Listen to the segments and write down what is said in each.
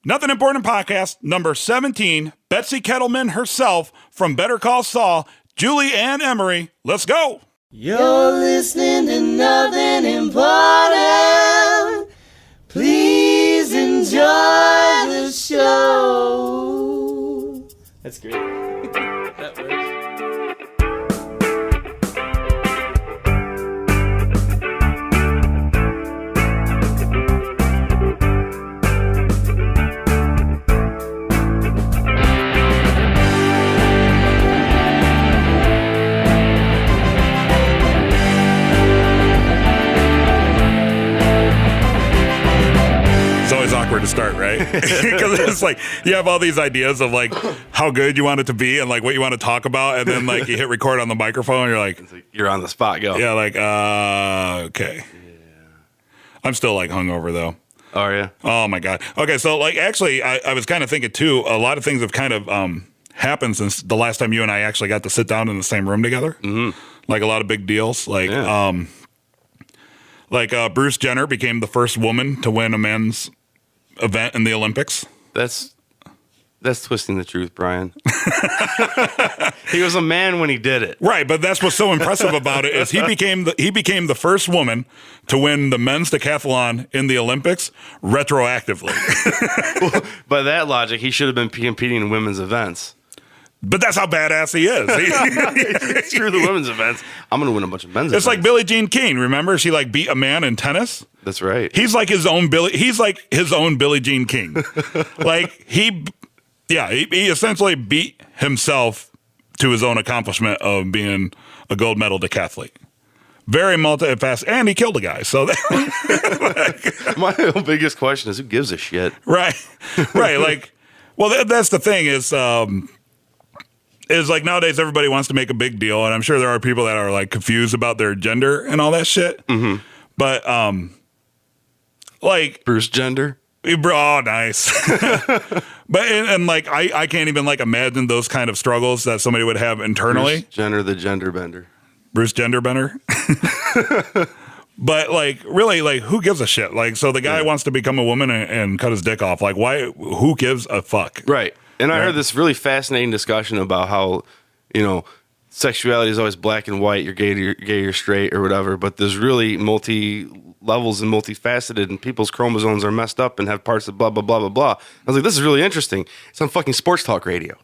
Nothing Important Podcast, number 17, Betsy Kettleman herself from Better Call Saul, Julie Anne-Emery. Let's go. You're listening to Nothing Important. Please enjoy the show. That's great. That works. Awkward to start, right? Because it's like you have all these ideas of like how good you want it to be and like what you want to talk about, and then like you hit record on the microphone and you're like you're on the spot, go. Yeah, like okay. Yeah. I'm still like hungover though. Oh, are you? Oh my god. Okay, so like actually I was kind of thinking too, a lot of things have kind of happened since the last time you and I actually got to sit down in the same room together. Mm-hmm. Like a lot of big deals. Like Bruce Jenner became the first woman to win a men's event in the Olympics. That's twisting the truth, Brian. He was a man when he did it. Right, but that's what's so impressive about it is he became the first woman to win the men's decathlon in the Olympics retroactively. Well, by that logic, he should have been competing in women's events. But that's how badass he is. Screw the women's events. I'm going to win a bunch of men's events. It's like Billie Jean King. Remember, she like beat a man in tennis. That's right. He's like his own Billie Jean King. Like he essentially beat himself to his own accomplishment of being a gold medal decathlete. Very multi-fast, and he killed a guy. So my biggest question is, who gives a shit? Right. Like, well, that's the thing is like nowadays everybody wants to make a big deal, and I'm sure there are people that are like confused about their gender and all that shit. Mm-hmm. But like Bruce Gender. Oh, nice. But and like I can't even like imagine those kind of struggles that somebody would have internally. Bruce Jenner, the gender bender. Bruce Gender Bender. But like really, like who gives a shit? Like so the guy wants to become a woman and cut his dick off. Like why? Who gives a fuck? Right. And I heard this really fascinating discussion about how, sexuality is always black and white. You're gay, you're straight, or whatever. But there's really multi levels and multifaceted, and people's chromosomes are messed up and have parts of blah blah blah blah blah. I was like, this is really interesting. It's on fucking sports talk radio.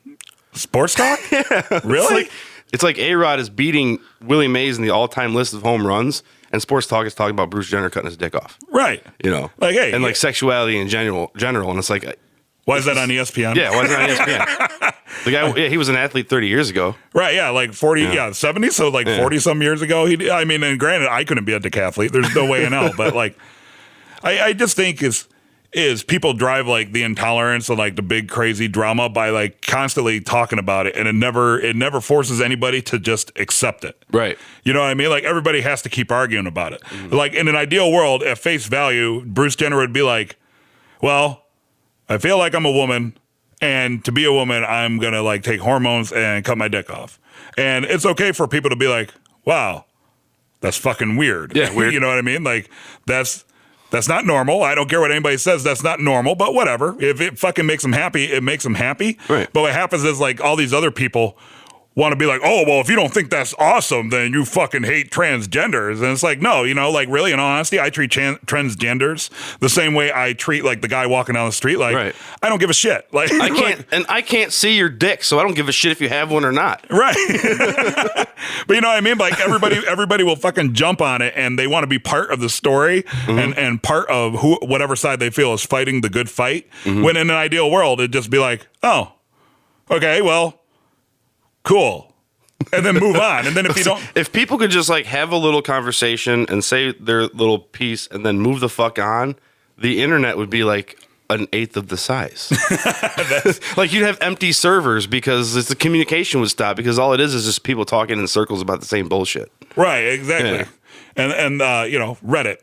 Sports talk? Yeah. Really? It's like A-Rod is beating Willie Mays in the all-time list of home runs, and sports talk is talking about Bruce Jenner cutting his dick off. Right. Like hey, and like sexuality in general, and it's like. Why is that on ESPN? Yeah, why is that on ESPN? The guy, he was an athlete 30 years ago. Right, yeah, like 40, 70, so like 40-some years ago. And granted, I couldn't be a decathlete. There's no way in hell. But like, I just think is people drive like the intolerance and like the big crazy drama by like constantly talking about it, and it never forces anybody to just accept it. Right. You know what I mean? Like everybody has to keep arguing about it. Mm-hmm. Like in an ideal world, at face value, Bruce Jenner would be like, well, I feel like I'm a woman, and to be a woman, I'm going to like take hormones and cut my dick off. And it's okay for people to be like, wow, that's fucking weird. Yeah, weird. You know what I mean? Like that's not normal. I don't care what anybody says. That's not normal, but whatever. If it fucking makes them happy, it makes them happy. Right. But what happens is like all these other people want to be like, oh, well, if you don't think that's awesome, then you fucking hate transgenders. And it's like, no, like really, in all honesty, I treat transgenders the same way I treat like the guy walking down the street. Like, right. I don't give a shit. Like, I can't see your dick, so I don't give a shit if you have one or not. Right. But you know what I mean? Like everybody will fucking jump on it, and they want to be part of the story and part of whatever side they feel is fighting the good fight. Mm-hmm. When in an ideal world, it'd just be like, oh, okay, well, cool, and then move on. And then if people could just like have a little conversation and say their little piece and then move the fuck on, the internet would be like an eighth of the size. Like you'd have empty servers because the communication would stop, because all it is just people talking in circles about the same bullshit. Right, exactly. Yeah. And Reddit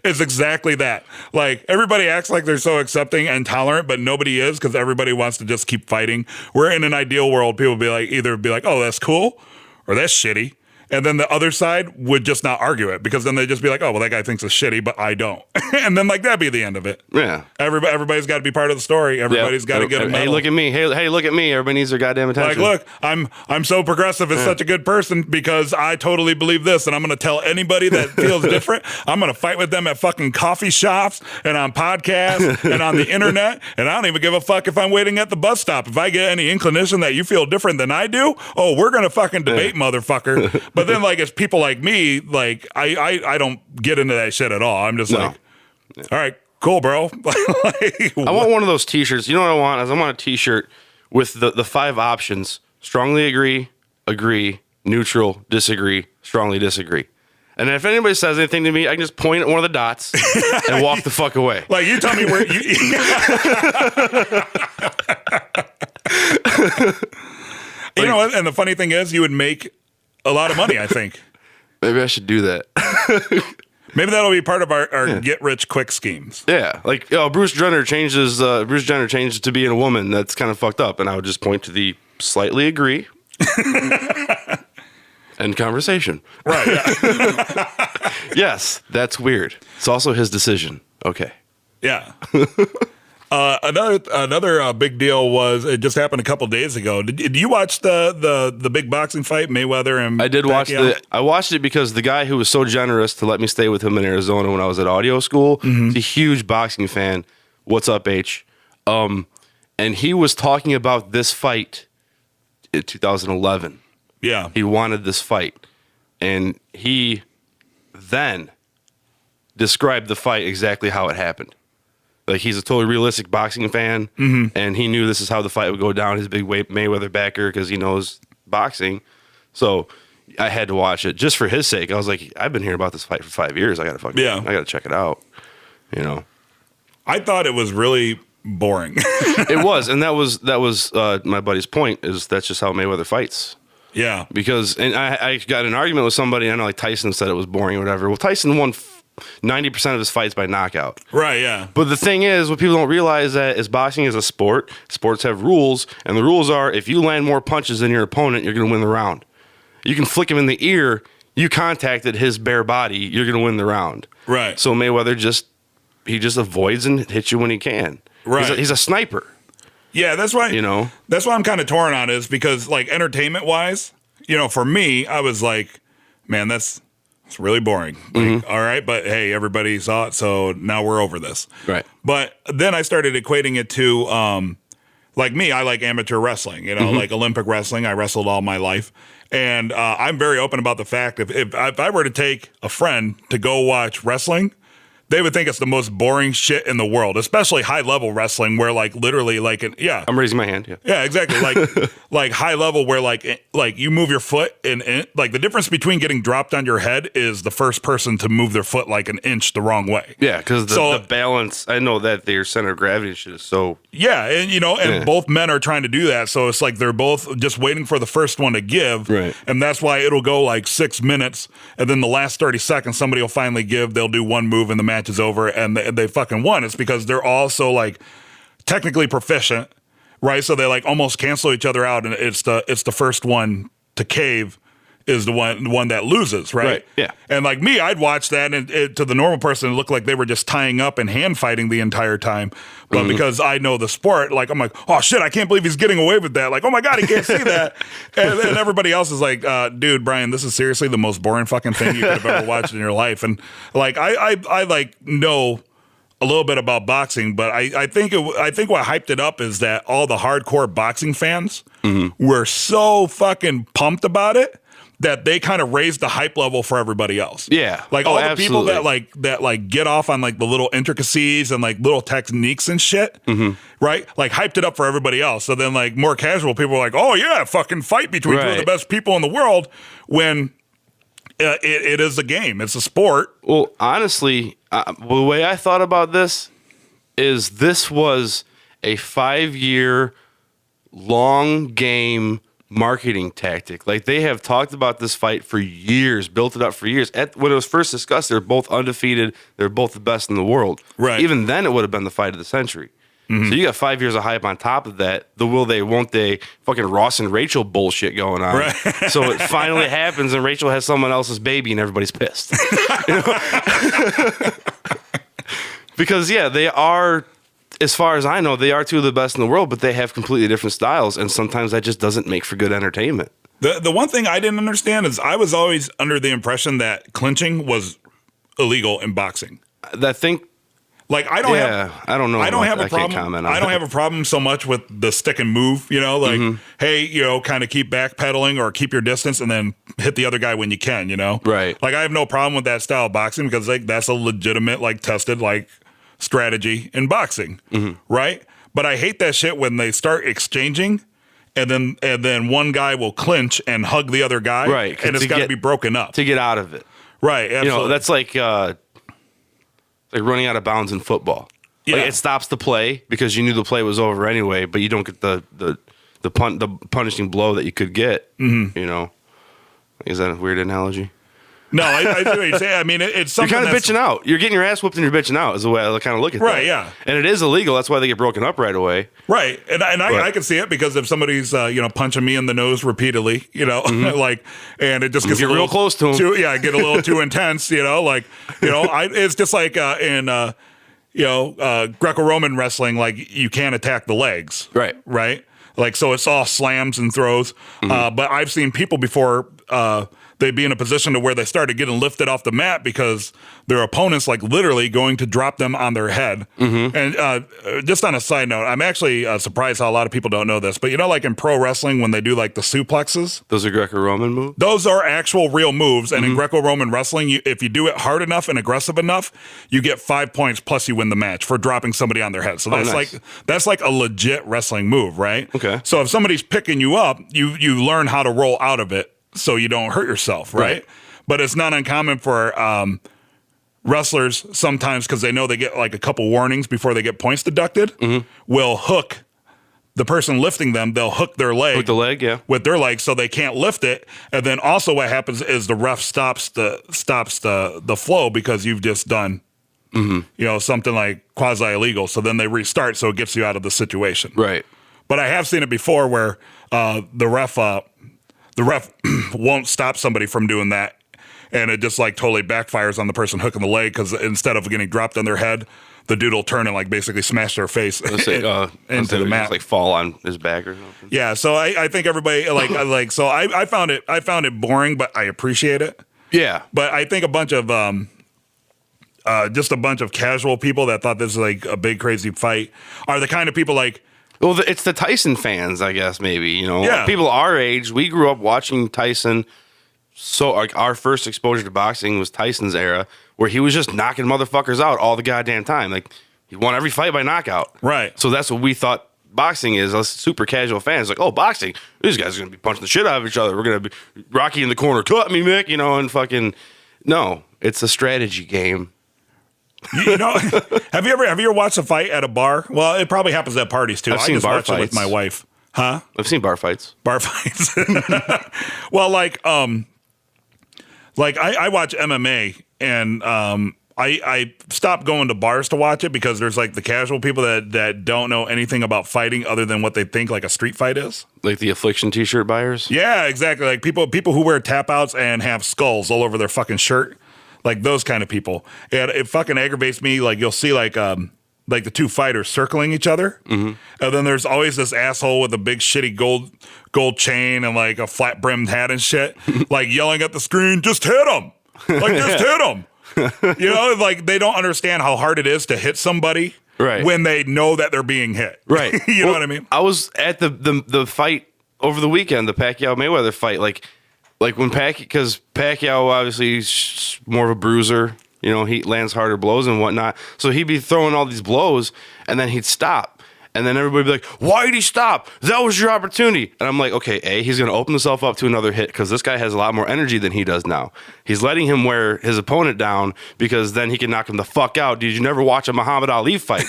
is exactly that. Like everybody acts like they're so accepting and tolerant, but nobody is, because everybody wants to just keep fighting. Where in an ideal world, people either be like, oh, that's cool, or that's shitty. And then the other side would just not argue it because then they'd just be like, oh, well, that guy thinks it's shitty, but I don't. And then like that'd be the end of it. Yeah. Everybody's got to be part of the story. Everybody's got to get a medal. Hey, look at me. Hey, look at me. Everybody needs their goddamn attention. Like, look, I'm so progressive and such a good person because I totally believe this, and I'm going to tell anybody that feels different. I'm going to fight with them at fucking coffee shops and on podcasts and on the internet, and I don't even give a fuck if I'm waiting at the bus stop. If I get any inclination that you feel different than I do, oh, we're going to fucking debate, motherfucker. But then, like, it's people like me, like, I don't get into that shit at all. I'm just like, all right, cool, bro. Like, I want one of those T-shirts. You know what I want? I want a T-shirt with the 5 options: strongly agree, neutral, disagree, strongly disagree. And if anybody says anything to me, I can just point at one of the dots and walk the fuck away. Like, you tell me where you. You know what? And the funny thing is, you would make a lot of money, I think. Maybe I should do that. Maybe that'll be part of our get rich quick schemes. Yeah, like Bruce Jenner changes to being a woman. That's kind of fucked up, and I would just point to the slightly agree and conversation. Right. Yeah. Yes, that's weird. It's also his decision. Okay. Yeah. Another big deal was it just happened a couple days ago. Did you watch the big boxing fight, Mayweather and I did Pacquiao? watch I watched it because the guy who was so generous to let me stay with him in Arizona when I was at audio school, he's a huge boxing fan. What's up, H? And he was talking about this fight in 2011. Yeah. He wanted this fight, and he then described the fight exactly how it happened. Like, he's a totally realistic boxing fan, and he knew this is how the fight would go down. He's a big Mayweather backer because he knows boxing. So I had to watch it just for his sake. I was like, I've been hearing about this fight for 5 years. I got to check it out. You know, I thought it was really boring. It was, and that was my buddy's point. Is that's just how Mayweather fights. Yeah, because I got in an argument with somebody. I know, like Tyson said it was boring or whatever. Well, Tyson won 90% of his fights by knockout. Right, yeah. But the thing is, what people don't realize that is boxing is a sport. Sports have rules, and the rules are if you land more punches than your opponent, you're going to win the round. You can flick him in the ear. You contacted his bare body. You're going to win the round. Right. So Mayweather just avoids and hits you when he can. Right. He's a sniper. Yeah, that's right. You know, that's why I'm kind of torn on is because, like, entertainment wise, you know, for me, I was like, man, it's really boring. Like, all right, but hey, everybody saw it, so now we're over this. Right. But then I started equating it to, like me, I like amateur wrestling, you know, like Olympic wrestling. I wrestled all my life. And I'm very open about the fact if I were to take a friend to go watch wrestling, they would think it's the most boring shit in the world, especially high level wrestling where like literally like I'm raising my hand. Yeah, exactly. Like like high level where like you move your foot and like the difference between getting dropped on your head is the first person to move their foot like an inch the wrong way. Yeah, because the balance. I know that their center of gravity shit is so. Yeah, and you know, and both men are trying to do that, so it's like they're both just waiting for the first one to give, right? And that's why it'll go like 6 minutes, and then the last 30 seconds somebody will finally give. They'll do one move and the match is over, and they fucking won. It's because they're all so like technically proficient, right? So they like almost cancel each other out, and it's the first one to cave is the one that loses, right? Yeah. And like me, I'd watch that, and to the normal person, it looked like they were just tying up and hand fighting the entire time. But because I know the sport, like I'm like, oh shit, I can't believe he's getting away with that. Like, oh my god, he can't see that. And everybody else is like, dude, Brian, this is seriously the most boring fucking thing you could have ever watched in your life. And like, I like know a little bit about boxing, but I think what hyped it up is that all the hardcore boxing fans were so fucking pumped about it that they kind of raised the hype level for everybody else. Yeah. Like all the people that get off on like the little intricacies and like little techniques and shit, right? Like hyped it up for everybody else. So then like more casual people were like, oh yeah, fucking fight between two of the best people in the world when it is a game. It's a sport. Well, honestly, the way I thought about this is this was a 5-year long game marketing tactic. Like they have talked about this fight for years, built it up for years. When it was first discussed, they're both undefeated. They're both the best in the world. Right. Even then, it would have been the fight of the century. So you got 5 years of hype on top of that. The will they, won't they, fucking Ross and Rachel bullshit going on. Right. So it finally happens, and Rachel has someone else's baby, and everybody's pissed. Because they are, as far as I know, they are two of the best in the world, but they have completely different styles, and sometimes that just doesn't make for good entertainment. The one thing I didn't understand is I was always under the impression that clinching was illegal in boxing. I think. Like I don't have, I don't know. I don't have a I can't problem. comment on I don't that. have a problem so much with the stick and move. Hey, kind of keep backpedaling or keep your distance and then hit the other guy when you can. Right. Like I have no problem with that style of boxing because that's a legitimate, tested strategy in boxing, right? But I hate that shit when they start exchanging. And then one guy will clinch and hug the other guy, right? And it's got to be broken up to get out of it, right? Absolutely. That's like running out of bounds in football. Yeah. It stops the play because you knew the play was over anyway, but you don't get the punishing blow that you could get. Is that a weird analogy? No, I see what you're saying. I mean, it's something you're kind of bitching out. You're getting your ass whooped and you're bitching out is the way I kind of look at that. Right, yeah. And it is illegal. That's why they get broken up right away. Right. And I can see it because if somebody's, punching me in the nose repeatedly, and it just gets Get real close to them. Get a little too intense, it's just like in, Greco-Roman wrestling, you can't attack the legs. Right. Right. So it's all slams and throws. But I've seen people before, they'd be in a position to where they started getting lifted off the mat because their opponent's literally going to drop them on their head. And just on a side note, I'm actually surprised how a lot of people don't know this, but in pro wrestling when they do the suplexes, those are Greco-Roman moves? Those are actual real moves. And in Greco-Roman wrestling, if you do it hard enough and aggressive enough, you get 5 points plus you win the match for dropping somebody on their head. So that's that's a legit wrestling move, right? Okay. So if somebody's picking you up, you learn how to roll out of it so you don't hurt yourself, right? But it's not uncommon for wrestlers sometimes, because they know they get a couple warnings before they get points deducted, will hook the person lifting them. They'll hook their leg. Hook the leg, yeah. With their leg so they can't lift it. And then also what happens is the ref stops the flow because you've just done something quasi illegal. So then they restart so it gets you out of the situation. Right. But I have seen it before where the ref won't stop somebody from doing that, and it just totally backfires on the person hooking the leg because instead of getting dropped on their head, the dude will turn and basically smash their face into the mat, fall on his back or something. Yeah, so I think everybody so I found it boring, but I appreciate it. Yeah, but I think a bunch of just a bunch of casual people that thought this was a big crazy fight are the kind of people Well, it's the Tyson fans, I guess, maybe. Yeah. People our age, we grew up watching Tyson. So, our first exposure to boxing was Tyson's era, where he was just knocking motherfuckers out all the goddamn time. He won every fight by knockout. Right. So that's what we thought boxing is. Us super casual fans, boxing. These guys are going to be punching the shit out of each other. We're going to be Rocky in the corner, cut me, Mick, and fucking. No, it's a strategy game. Have you ever watched a fight at a bar? Well, it probably happens at parties too. I've seen bar fights it with my wife. Huh? I've seen bar fights. Bar fights. Well, I watch MMA, and I stopped going to bars to watch it because there's the casual people that don't know anything about fighting other than what they think a street fight is. Like the Affliction t-shirt buyers? Yeah, exactly. People who wear tap outs and have skulls all over their fucking shirt. Those kind of people. And it fucking aggravates me. You'll see the two fighters circling each other. And then there's always this asshole with a big shitty gold chain and a flat brimmed hat and shit, yelling at the screen, just hit him. Just hit him. They don't understand how hard it is to hit somebody when they know that they're being hit. Right. You know what I mean? I was at the fight over the weekend, the Pacquiao-Mayweather fight, when because Pacquiao obviously is more of a bruiser, he lands harder blows and whatnot. So he'd be throwing all these blows and then he'd stop. And then everybody would be like, why did he stop? That was your opportunity. And I'm like, okay, he's going to open himself up to another hit because this guy has a lot more energy than he does now. He's letting him wear his opponent down because then he can knock him the fuck out. Did you never watch a Muhammad Ali fight?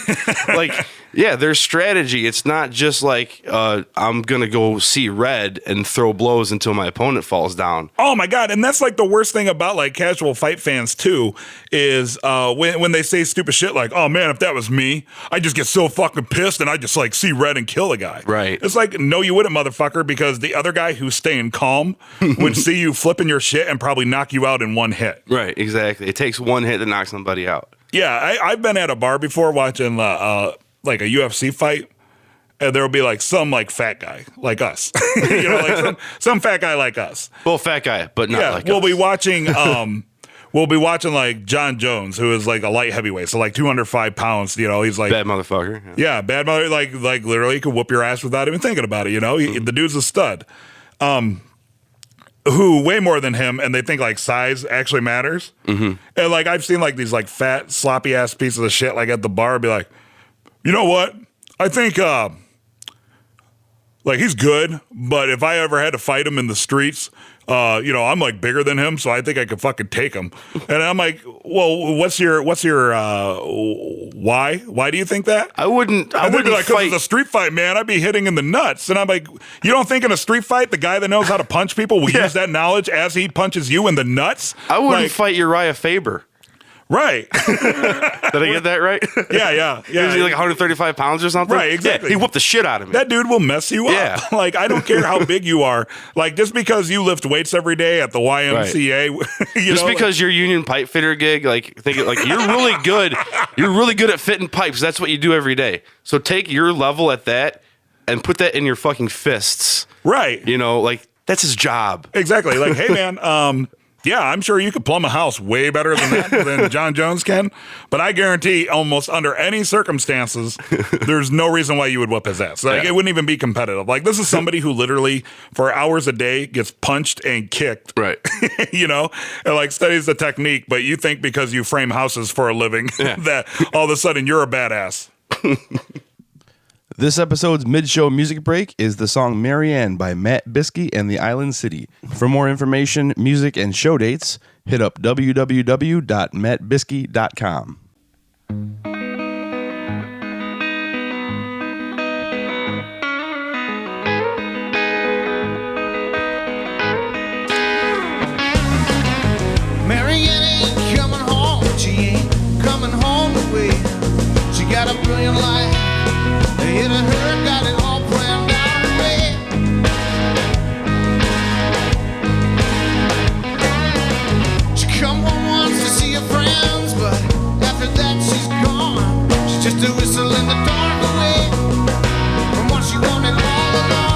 Yeah, there's strategy. It's not just like I'm going to go see red and throw blows until my opponent falls down. Oh my God. And that's like the worst thing about like casual fight fans too, is when they say stupid shit like, oh man, if that was me, I just get so fucking pissed and I just like see red and kill the guy. Right. It's like, no, you wouldn't, motherfucker, because the other guy who's staying calm would see you flipping your shit and probably knock you out in one hit. Right, exactly. It takes one hit to knock somebody out. Yeah, I've been at a bar before watching like a UFC fight, and there will be like some like fat guy like us, you know, like some fat guy like us. Well, fat guy, but not like we'll us. be watching. We'll be watching like John Jones, who is like a light heavyweight, so like 205 pounds. You know, he's like Bad motherfucker. yeah, bad mother. Like literally could whoop your ass without even thinking about it. You know, the dude's a stud. Who way more than him, and they think like size actually matters. Mm-hmm. And like I've seen like these like fat sloppy ass pieces of shit like at the bar be like, you know what? I think like he's good, but if I ever had to fight him in the streets, you know, I'm like bigger than him, so I think I could fucking take him. And I'm like, well, what's your why? Why do you think that? I wouldn't Be like, 'cause fight. it's a street fight, man. I'd be hitting in the nuts. And I'm like, you don't think in a street fight, the guy that knows how to punch people will use that knowledge as he punches you in the nuts? I wouldn't Like, fight Uriah Faber. right. Did I get that right? Yeah. Is he like 135 pounds or something? Right, exactly. Yeah, he whooped the shit out of me. That dude will mess you Yeah. up. Like, I don't care how big you are. Like, just because you lift weights every day at the YMCA, Just because your union pipe fitter gig, like think like you're really good. You're really good at fitting pipes. That's what you do every day. So take your level at that and put that in your fucking fists. right. You know, like that's his job. Exactly. Like, hey, man, yeah, I'm sure you could plumb a house way better than that than John Jones can. But I guarantee almost under any circumstances, there's no reason why you would whoop his ass. Like, Yeah. it wouldn't even be competitive. Like, this is somebody who literally for hours a day gets punched and kicked. Right. You know, and like studies the technique. But you think because you frame houses for a living that all of a sudden you're a badass. This episode's mid-show music break is the song Marianne by Matt Biskey and the Island City. For more information, music, and show dates, hit up www.mattbiskey.com. Marianne ain't coming home, she ain't coming home the way. She got a brilliant life, hit her, got it all planned out the way. She come home once to see her friends, but after that she's gone. She's just a whistle in the dark away from what she wanted all along.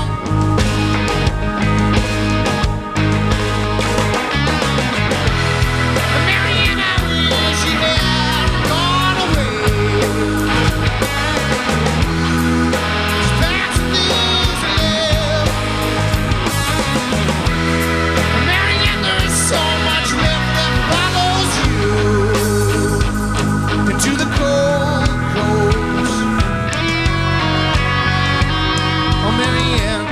Marianne, I wish she had gone away. Just packed some things and left. Marianne, there is so much left that follows you into the cold coast. Oh, Marianne.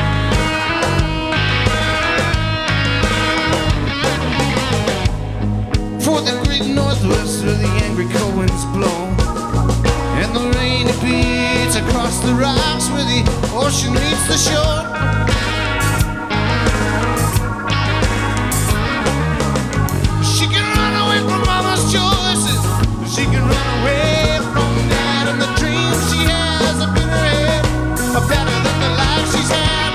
For the great northwest where the angry cold winds blow, and the rain it beats across the rocks where the ocean meets the shore. She can run away from mama's choices, she can run away from dad, and the dreams she has up in her head are better than the life she's had.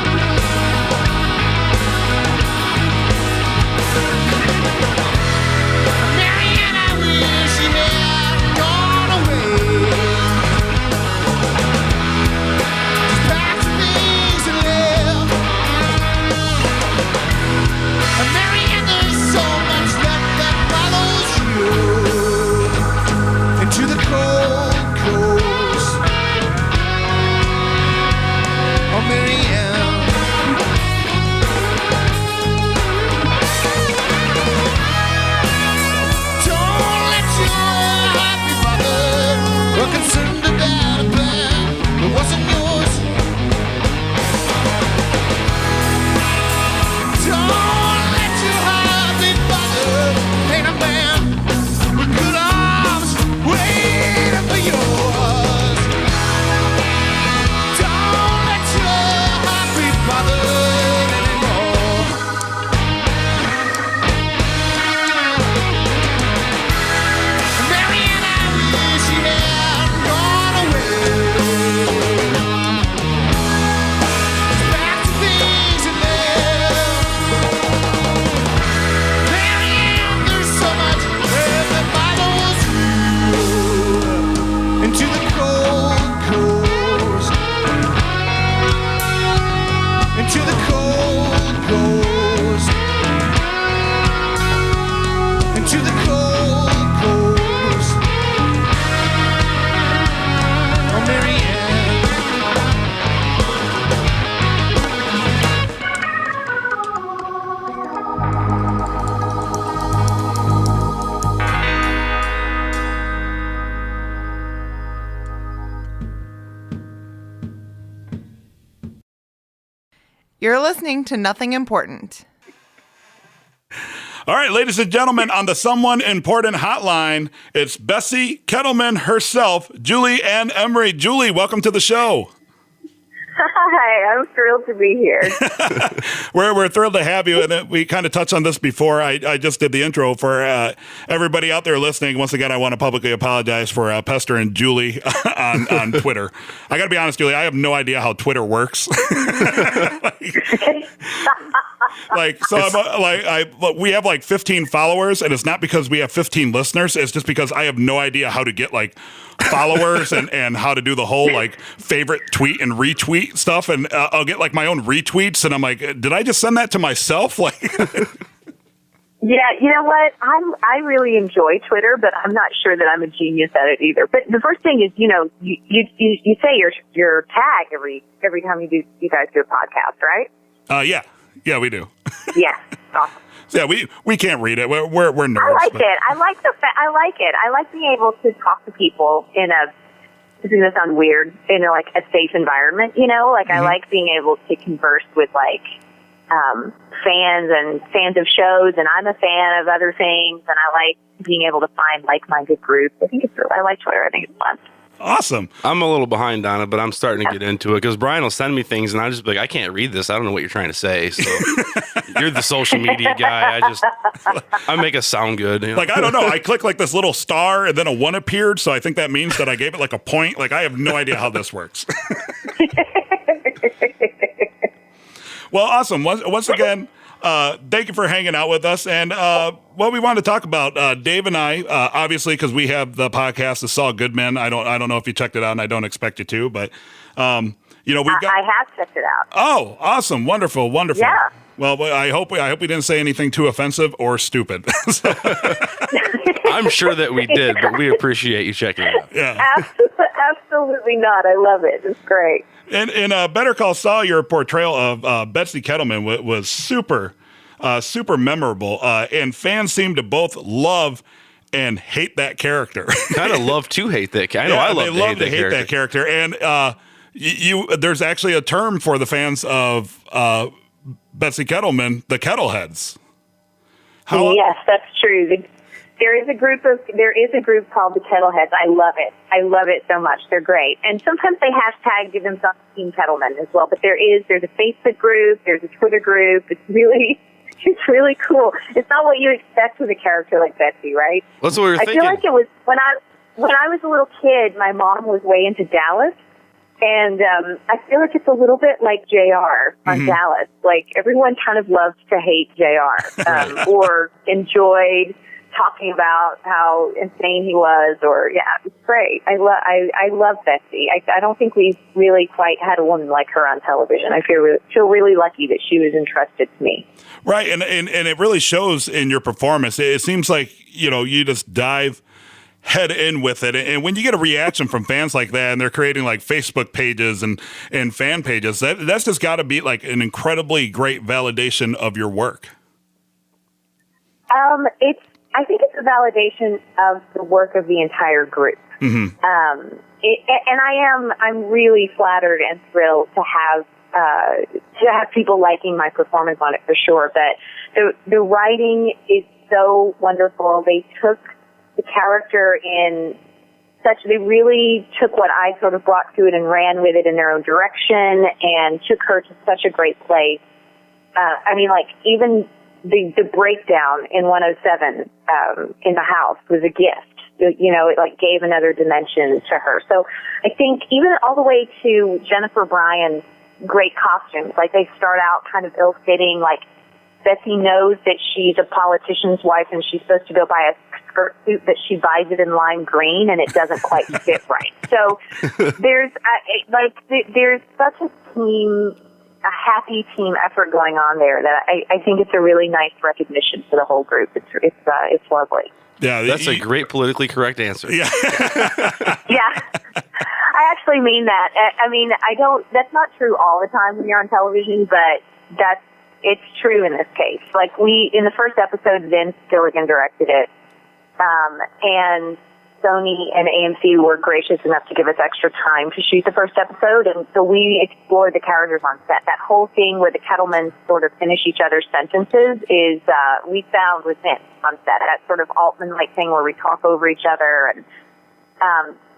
Marianne, I wish she had gone away. Just pack some things and left. You're listening to Nothing Important. All right, ladies and gentlemen, on the Someone Important hotline, it's Bessie Kettleman herself, Julie Anne-Emery. Julie, welcome to the show. Hi, I'm thrilled to be here. We're thrilled to have you, and we kind of touched on this before. I just did the intro for everybody out there listening. Once again, I want to publicly apologize for pestering Julie on Twitter. I got to be honest, Julie, I have no idea how Twitter works. We have like 15 followers, and it's not because we have 15 listeners. It's just because I have no idea how to get like followers and how to do the whole like favorite tweet and retweet stuff. And I'll get like my own retweets, and I'm like, did I just send that to myself? Like, Yeah, you know what? I really enjoy Twitter, but I'm not sure that I'm a genius at it either. But the first thing is, you say your tag every time you guys do a podcast, right? Yeah, we do. Yeah, awesome. Yeah, we can't read it. We're nerds. I like it. I like it. I like being able to talk to people in a. This is gonna sound weird, in like a safe environment. Like I like being able to converse with like fans of shows, and I'm a fan of other things, and I like being able to find like-minded groups. I like Twitter. I think it's fun. Awesome. I'm a little behind on it, but I'm starting to get into it because Brian will send me things and I just be like, I can't read this. I don't know what you're trying to say. So you're the social media guy. I make us sound good. Like, I don't know. I click like this little star and then a 1 appeared. So I think that means that I gave it like a point. Like, I have no idea how this works. Well, awesome. Once again, thank you for hanging out with us. And what we want to talk about, Dave and I, obviously, because we have the podcast, The Saul Goodman. I don't know if you checked it out, and I don't expect you to, but we've got. I have checked it out. Oh, awesome! Wonderful. Yeah. Well, I hope we didn't say anything too offensive or stupid. I'm sure that we did, but we appreciate you checking it out. Yeah. Absolutely not. I love it. It's great. And in Better Call Saul, your portrayal of Betsy Kettleman was super memorable, and fans seem to both love and hate that character. Kind of love to hate that. I know I love to hate that character. And there's actually a term for the fans of Betsy Kettleman, the Kettleheads. Yes, that's true. There is a group called the Kettleheads. I love it. I love it so much. They're great. And sometimes they give themselves Team Kettleman as well. But there's a Facebook group, there's a Twitter group. It's really cool. It's not what you expect with a character like Betsy, right? That's what we were thinking. I feel like it was when I was a little kid, my mom was way into Dallas. And I feel like it's a little bit like JR on Dallas. Like everyone kind of loves to hate JR or enjoyed talking about how insane he was, or it's great. I love Betsy. I don't think we've really quite had a woman like her on television. I feel really lucky that she was entrusted to me. Right, and it really shows in your performance. It seems like you just dive head in with it, and when you get a reaction from fans like that, and they're creating like Facebook pages and fan pages, that's just got to be like an incredibly great validation of your work. I think it's a validation of the work of the entire group. Mm-hmm. I'm really flattered and thrilled to have people liking my performance on it for sure. But the writing is so wonderful. They took the character they really took what I sort of brought to it and ran with it in their own direction and took her to such a great place. Even the breakdown in 107 in the house was a gift. It gave another dimension to her. So I think even all the way to Jennifer Bryan's great costumes, like they start out kind of ill-fitting, like Betsy knows that she's a politician's wife and she's supposed to go buy a skirt suit, but she buys it in lime green and it doesn't quite fit right. So there's such a happy team effort going on there that I think it's a really nice recognition for the whole group. It's lovely. Yeah, that's a great politically correct answer. Yeah. Yeah. I actually mean that. That's not true all the time when you're on television, but it's true in this case. Like in the first episode, Vince Gilligan directed it. And Sony and AMC were gracious enough to give us extra time to shoot the first episode, and so we explored the characters on set. That whole thing where the Kettlemans sort of finish each other's sentences is we found with Vince on set. That sort of Altman-like thing where we talk over each other, and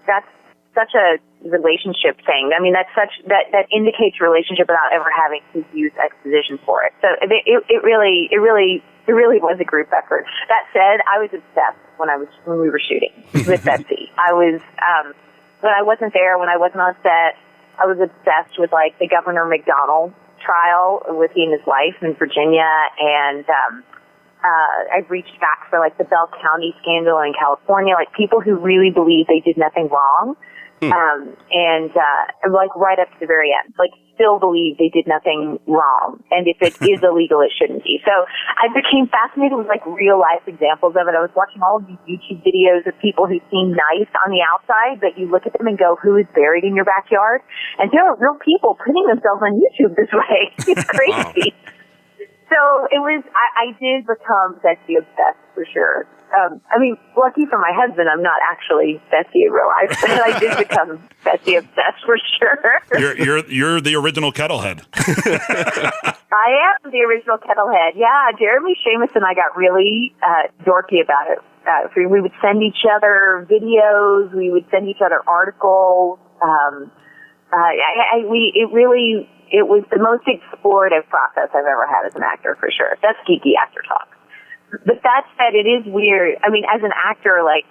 that's such a relationship thing. I mean, that indicates relationship without ever having to use exposition for it. So it really was a group effort. That said, I was obsessed when we were shooting with Betsy. I was when I wasn't there, when I wasn't on set, I was obsessed with like the Governor McDonald trial with he and his wife in Virginia, and I reached back for like the Bell County scandal in California, like people who really believe they did nothing wrong. And like right up to the very end, like still believe they did nothing wrong. And if it is illegal, it shouldn't be. So I became fascinated with like real life examples of it. I was watching all of these YouTube videos of people who seem nice on the outside, but you look at them and go, who is buried in your backyard? And there are real people putting themselves on YouTube this way. It's crazy. Wow. So it was, I did become Betsy obsessed for sure. I mean, lucky for my husband, I'm not actually Betsy in real life, but I did become Betsy obsessed for sure. You're the original Kettlehead. I am the original Kettlehead. Yeah, Jeremy Shamus and I got really dorky about it. We would send each other videos. We would send each other articles. It was the most explorative process I've ever had as an actor, for sure. That's geeky actor talk. But that said, it is weird. I mean, as an actor, like,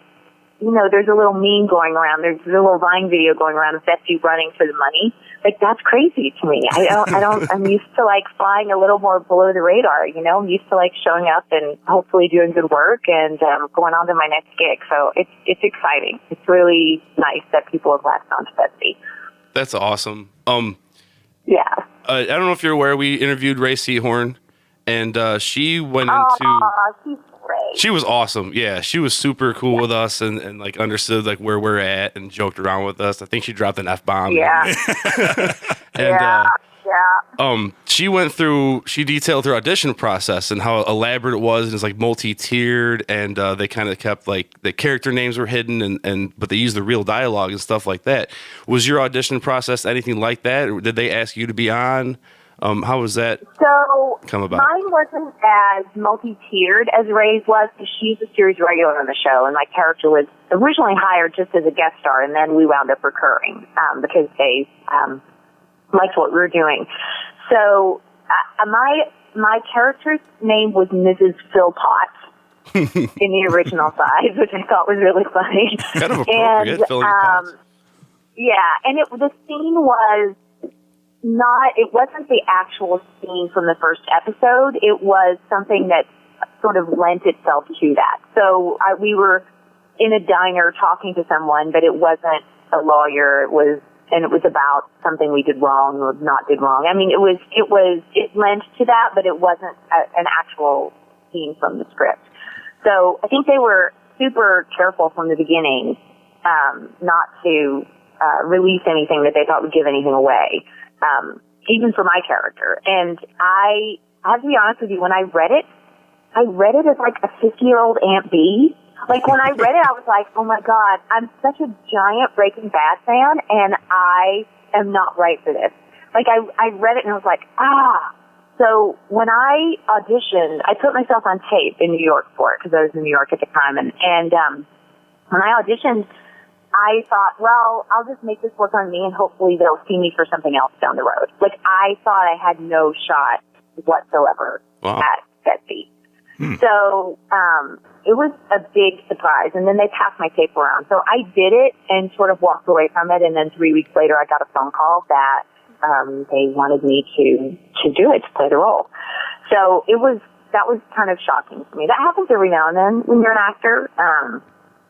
you know, there's a little meme going around. There's a little Vine video going around of Betsy running for the money. Like, that's crazy to me. I'm used to, like, flying a little more below the radar, you know? I'm used to, like, showing up and hopefully doing good work and going on to my next gig. So it's exciting. It's really nice that people have latched on to Betsy. That's awesome. Yeah. I don't know if you're aware, we interviewed Ray Seahorn, and she went She's great. She was awesome. Yeah, she was super cool with us and like understood like where we're at and joked around with us. I think she dropped an F-bomb. Yeah. She detailed her audition process and how elaborate it was, and it's like multi-tiered, and they kind of kept like the character names were hidden but they used the real dialogue and stuff like that. Was your audition process anything like that, or did they ask you to be on? How was that come about? Mine wasn't as multi-tiered as Ray's was, because she's a series regular on the show, and my character was originally hired just as a guest star, and then we wound up recurring because they liked what we were doing. So my character's name was Mrs. Philpott in the original size, which I thought was really funny. Kind of appropriate, filling pots. Yeah, and the scene was it wasn't the actual scene from the first episode. It was something that sort of lent itself to that. So we were in a diner talking to someone, but it wasn't a lawyer. It was about something we did wrong or not did wrong. I mean, it lent to that, but it wasn't an actual scene from the script. So I think they were super careful from the beginning, not to release anything that they thought would give anything away. Even for my character. And I have to be honest with you, when I read it as like a 50-year-old Aunt B. Like when I read it, I was like, oh my God, I'm such a giant Breaking Bad fan, and I am not right for this. Like I read it and I was like, So when I auditioned, I put myself on tape in New York for it, because I was in New York at the time. And when I auditioned, I thought, well, I'll just make this work on me and hopefully they'll see me for something else down the road. Like, I thought I had no shot whatsoever at Betsy. So it was a big surprise. And then they passed my tape around. So I did it and sort of walked away from it. And then 3 weeks later, I got a phone call that they wanted me to do it, to play the role. So that was kind of shocking for me. That happens every now and then when you're an actor.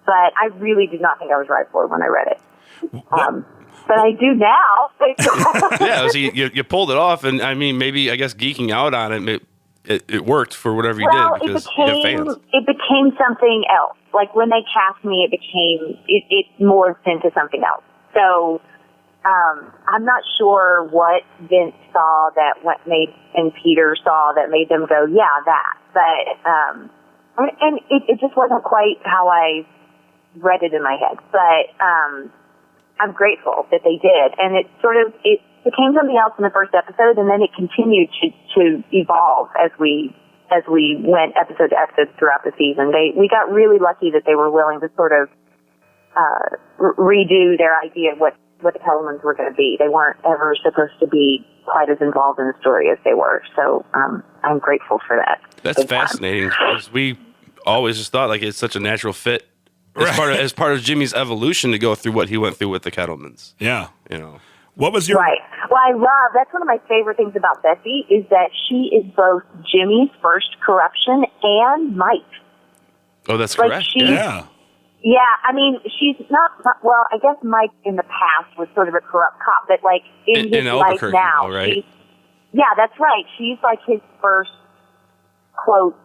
But I really did not think I was right for it when I read it. But I do now. Yeah, so you pulled it off, and I mean, maybe, I guess, geeking out on it worked for whatever you did, because you have fans. It became something else. Like, when they cast me, it morphed into something else. So, I'm not sure what Vince saw and Peter saw that made them go, yeah, that. But, and it just wasn't quite how I read it in my head. But I'm grateful that they did. And it became something else in the first episode, and then it continued to evolve as we went episode to episode throughout the season. We got really lucky that they were willing to sort of redo their idea of what the Kettlemans were going to be. They weren't ever supposed to be quite as involved in the story as they were. So I'm grateful for that. That's fascinating, because we always just thought like it's such a natural fit as part of Jimmy's evolution to go through what he went through with the Kettlemans. Yeah. You know. What was your... Right. Well, that's one of my favorite things about Bessie is that she is both Jimmy's first corruption and Mike. Oh, that's correct. Yeah. Yeah, I mean, she's not, well, I guess Mike in the past was sort of a corrupt cop, but like in his life now, right? Yeah, that's right. She's like his first, quote,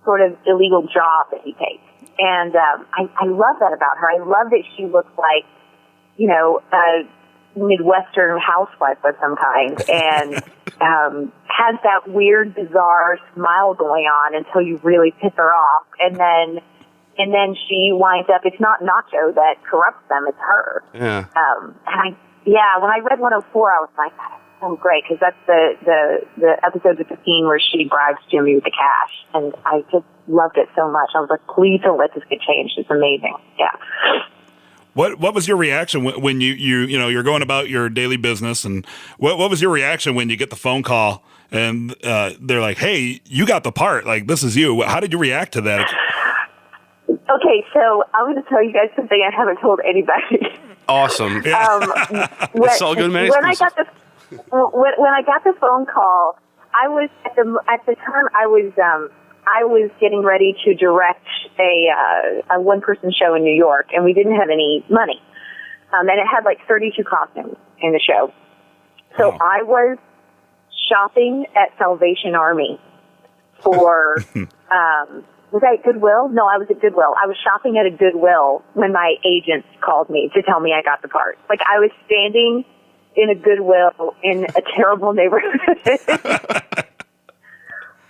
sort of illegal job that he takes. And I love that about her. I love that she looks like, you know, a Midwestern housewife of some kind, and has that weird, bizarre smile going on until you really piss her off, and then she winds up. It's not Nacho that corrupts them; it's her. Yeah. When I read 104, I was like, "Oh, great!" Because that's the episode with the scene where she bribes Jimmy with the cash, and I just loved it so much. I was like, "Please don't let this get changed. It's amazing." Yeah. What was your reaction when you're going about your daily business, and what was your reaction when you get the phone call and they're like, "Hey, you got the part. Like, this is you." How did you react to that? Okay, so I'm going to tell you guys something I haven't told anybody. Awesome. It's all good, man. When I got the phone call, I was at the time I was getting ready to direct a one-person show in New York, and we didn't have any money. And it had like 32 costumes in the show. So I was shopping at Salvation Army for, was I at Goodwill? No, I was at Goodwill. I was shopping at a Goodwill when my agent called me to tell me I got the part. Like, I was standing in a Goodwill in a terrible neighborhood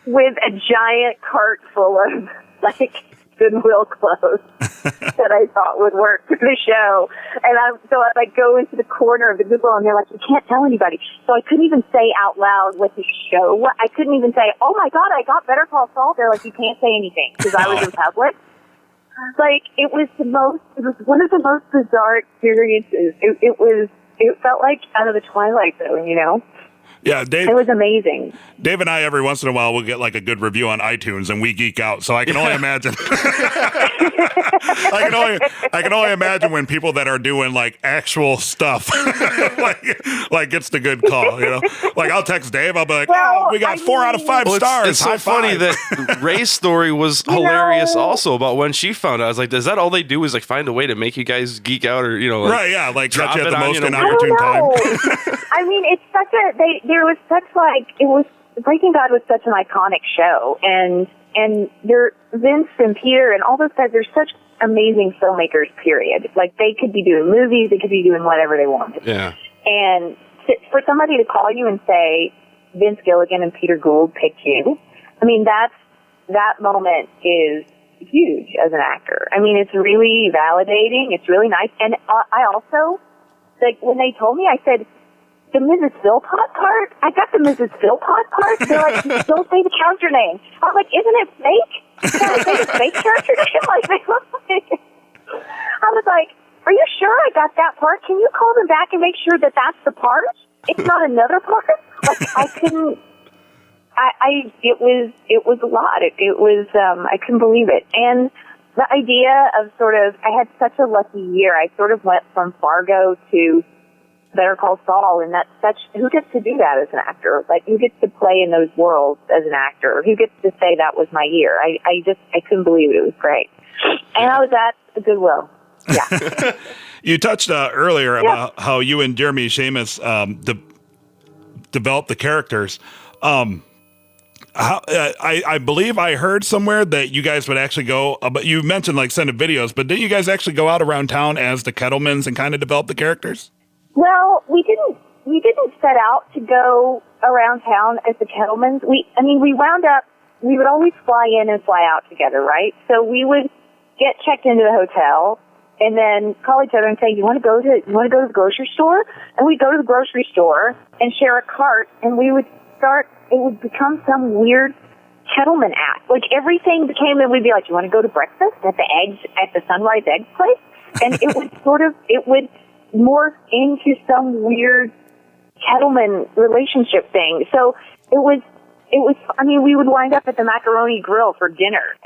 with a giant cart full of, like, Goodwill clothes that I thought would work for the show. And I like go into the corner of the Goodwill, and they're like, "You can't tell anybody." So I couldn't even say out loud what the show was. I couldn't even say, "Oh my God, I got Better Call Saul." They're like, "You can't say anything," because I was in public. Like, it was one of the most bizarre experiences. It felt like out of the Twilight Zone, you know? Yeah, Dave. It was amazing. Dave and I, every once in a while, will get like a good review on iTunes, and we geek out. So I can only imagine. I can only imagine when people that are doing like actual stuff, like gets the good call. You know, like I'll text Dave. I'll be like, Well, we got 4 out of 5 stars. It's so High funny five. that Ray's story was hilarious. Also about when she found out, I was like, "Is that all they do? Is like find a way to make you guys geek out, or like, right? Yeah, like drop got you at it the on, most you know, inopportune time. I mean, it's such there was such like, it was, Breaking Bad was such an iconic show, and Vince and Peter and all those guys, they're such amazing filmmakers, period. Like, they could be doing movies, they could be doing whatever they wanted. Yeah. And for somebody to call you and say, Vince Gilligan and Peter Gould picked you, I mean, that moment is huge as an actor. I mean, it's really validating, it's really nice. And I also, like, when they told me, I said, "The Mrs. Philpott part? I got the Mrs. Philpott part." They're like, "Don't say the character name." I was like, "Isn't it fake? Can I say the fake character name?" Like, I was like, "Are you sure I got that part? Can you call them back and make sure that that's the part? It's not another part?" Like, I couldn't. It was a lot. It was. I couldn't believe it. And the idea of sort of, I had such a lucky year. I sort of went from Fargo to Better Call Saul, and that's who gets to do that as an actor? Like, who gets to play in those worlds as an actor? Who gets to say that was my year? I couldn't believe it. It was great. And I was at the Goodwill. Yeah. You touched earlier about how you and Jeremy Seamus developed the characters. I believe I heard somewhere that you guys would actually go, but you mentioned like sending videos, but didn't you guys actually go out around town as the Kettlemans and kind of develop the characters? Well, we didn't set out to go around town as the Kettlemans. We would always fly in and fly out together, right? So we would get checked into the hotel, and then call each other and say, you want to go to the grocery store? And we'd go to the grocery store and share a cart, and it would become some weird Kettleman act. Like everything became, and we'd be like, you want to go to breakfast at the Sunrise Eggs place? And it would morph into some weird Kettleman relationship thing. So it was, I mean, we would wind up at the Macaroni Grill for dinner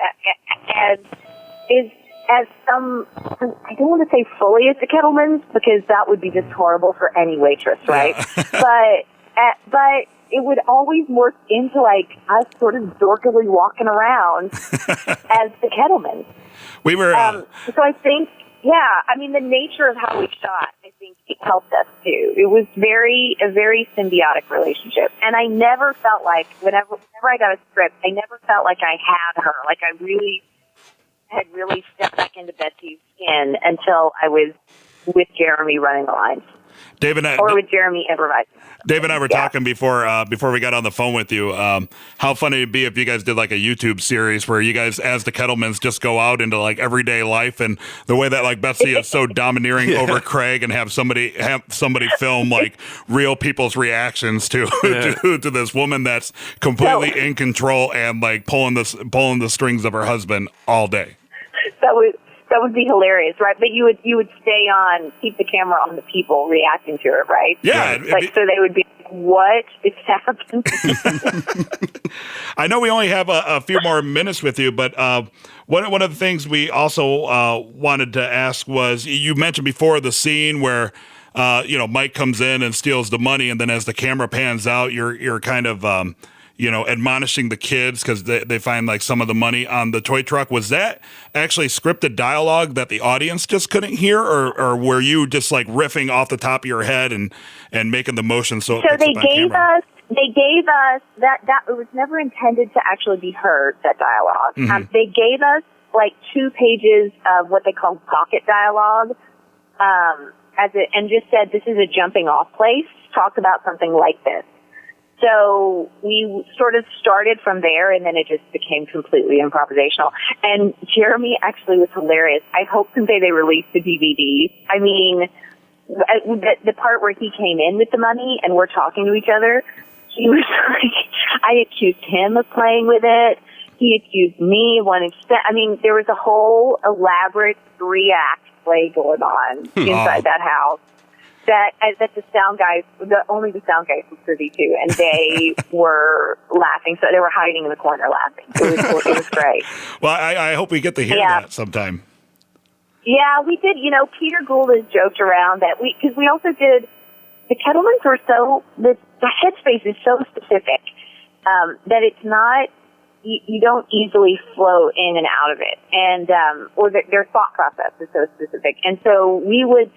as some, I don't want to say fully as the Kettlemans, because that would be just horrible for any waitress, right? but it would always morph into like us sort of dorkily walking around as the Kettlemans. We were, so I think, yeah, I mean, the nature of how we shot, I think it helped us too. It was a very symbiotic relationship. And I never felt like, whenever I got a script, I never felt like I had her. Like I had really stepped back into Betsy's skin until I was with Jeremy running the lines. Or with Jeremy improvising. Dave and I were talking before we got on the phone with you. How funny it'd be if you guys did like a YouTube series where you guys, as the Kettlemans, just go out into like everyday life, and the way that like Betsy is so domineering over Craig, and have somebody film like real people's reactions to this woman that's completely in control and like pulling the strings of her husband all day. That would be hilarious, right? But you would keep the camera on the people reacting to it, right? Yeah. So they would be, what is happening? I know we only have a few more minutes with you, but one of the things we also wanted to ask was, you mentioned before the scene where Mike comes in and steals the money, and then as the camera pans out, you're kind of admonishing the kids because they find like some of the money on the toy truck. Was that actually scripted dialogue that the audience just couldn't hear, or were you just like riffing off the top of your head and making the motion? So they gave us that it was never intended to actually be heard, that dialogue. Mm-hmm. They gave us like 2 pages of what they called pocket dialogue, and just said, this is a jumping off place. Talk about something like this. So we sort of started from there, and then it just became completely improvisational. And Jeremy actually was hilarious. I hope someday they release the DVD. I mean, the part where he came in with the money and we're talking to each other, he was like, I accused him of playing with it. He accused me of wanting to spend. I mean, there was a whole elaborate 3-act play going on inside that house. That the sound guys, only the sound guys were privy to, and they were laughing. So they were hiding in the corner laughing. It was great. Well, I hope we get to hear that sometime. Yeah, we did. Peter Gould has joked around that because we also did, the Kettlemans were the headspace is so specific that it's not, you don't easily flow in and out of it, and or their thought process is so specific, and so we would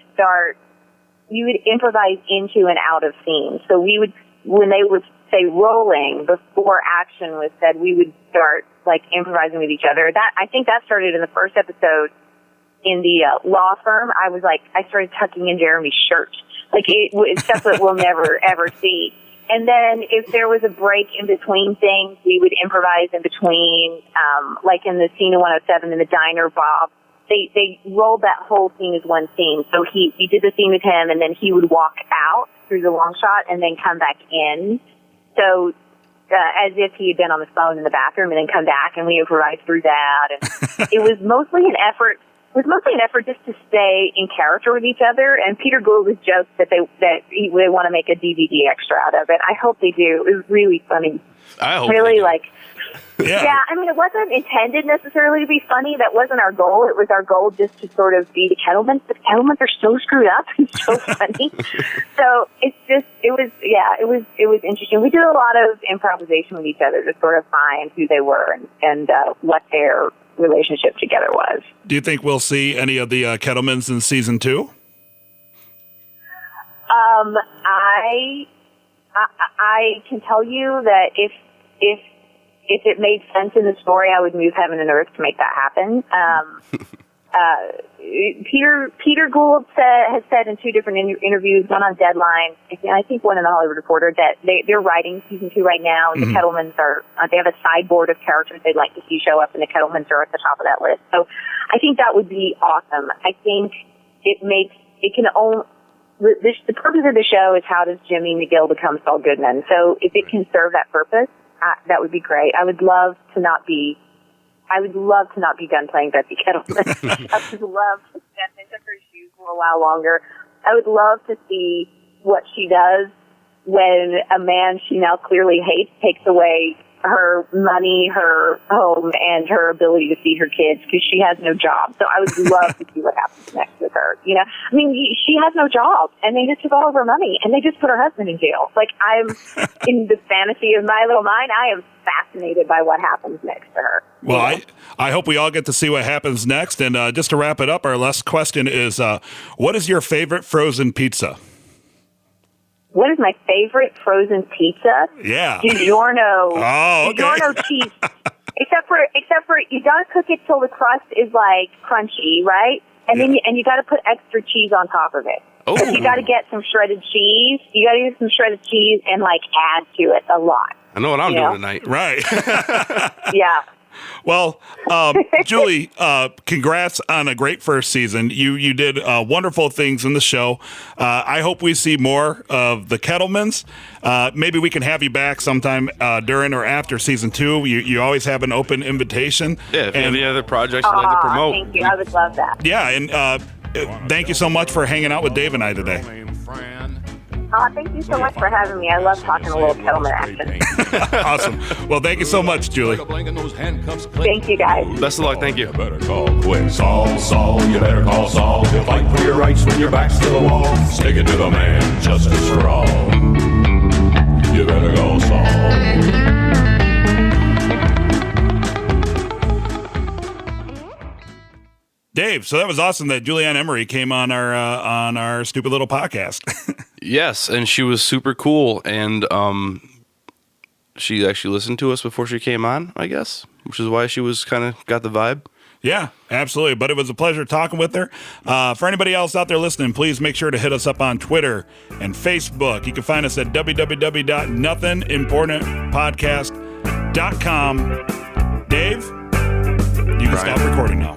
improvise into and out of scenes. So we would, when they would say rolling before action was said, we would start like improvising with each other. I think that started in the first episode in the law firm. I started tucking in Jeremy's shirt. Like it's stuff that we'll never ever see. And then if there was a break in between things, we would improvise in between, like in the scene of 107 in the diner, Bob. They rolled that whole scene as one scene. So we did the scene with him, and then he would walk out through the long shot and then come back in. So as if he had been on the phone in the bathroom, and then come back, and we improvised through that. And it was mostly an effort. It was mostly an effort just to stay in character with each other. And Peter Gould was joked that they want to make a DVD extra out of it. I hope they do. It was really funny. I hope really they do. Yeah, I mean, it wasn't intended necessarily to be funny. That wasn't our goal. It was our goal just to sort of be the Kettlemans. The Kettlemans are so screwed up and so funny. So it was interesting. We did a lot of improvisation with each other to sort of find who they were and what their relationship together was. Do you think we'll see any of the Kettlemans in season 2? I can tell you that if it made sense in the story, I would move heaven and earth to make that happen. Peter Gould has said in 2 different interviews, one on Deadline, and I think one in the Hollywood Reporter, that they're writing season 2 right now, and the Kettlemans are, they have a sideboard of characters they'd like to see show up, and the Kettlemans are at the top of that list. So I think that would be awesome. I think the purpose of the show is how does Jimmy McGill become Saul Goodman. So if it can serve that purpose, that would be great. I would love to not be done playing Betsy Kettleman. I would love to step into her shoes for a while longer. I would love to see what she does when a man she now clearly hates takes away her money, her home, and her ability to feed her kids because she has no job. So I would love to see what happens next with her. You know, I mean, she has no job, and they just took all of her money, and they just put her husband in jail. Like, I'm in the fantasy of my little mind, I am fascinated by what happens next to her. Well, I hope we all get to see what happens next. And just to wrap it up, our last question is, what is your favorite frozen pizza? What is my favorite frozen pizza? Yeah. DiGiorno. Oh, okay. DiGiorno cheese. Except for you gotta cook it till the crust is like crunchy, right? And then you gotta put extra cheese on top of it. Oh. So you gotta get some shredded cheese. You gotta get some shredded cheese and like add to it a lot. I know what I'm doing tonight. Right. Yeah. Well, Julie, congrats on a great first season. You did wonderful things in the show. I hope we see more of the Kettlemans. Maybe we can have you back sometime during or after season 2. You always have an open invitation. Yeah, if you have any other projects you'd like to promote. Thank you. I would love that. Yeah, and thank you so much for hanging out with Dave and I today. Thank you so much for having me. I love talking a little Kettleman action. Awesome. Well, thank you so much, Julie. Thank you, guys. Best of luck. Thank you. Better call quick. Saul, you better call Saul. He'll fight for your rights when your back's to the wall. Stick it to the man, justice for all. You better call Saul. Dave, so that was awesome that Julie Anne-Emery came on our stupid little podcast. Yes, and she was super cool, and she actually listened to us before she came on, I guess, which is why she was kind of got the vibe. Yeah, absolutely. But it was a pleasure talking with her. For anybody else out there listening, please make sure to hit us up on Twitter and Facebook. You can find us at www.nothingimportantpodcast.com. Dave, you can stop recording now.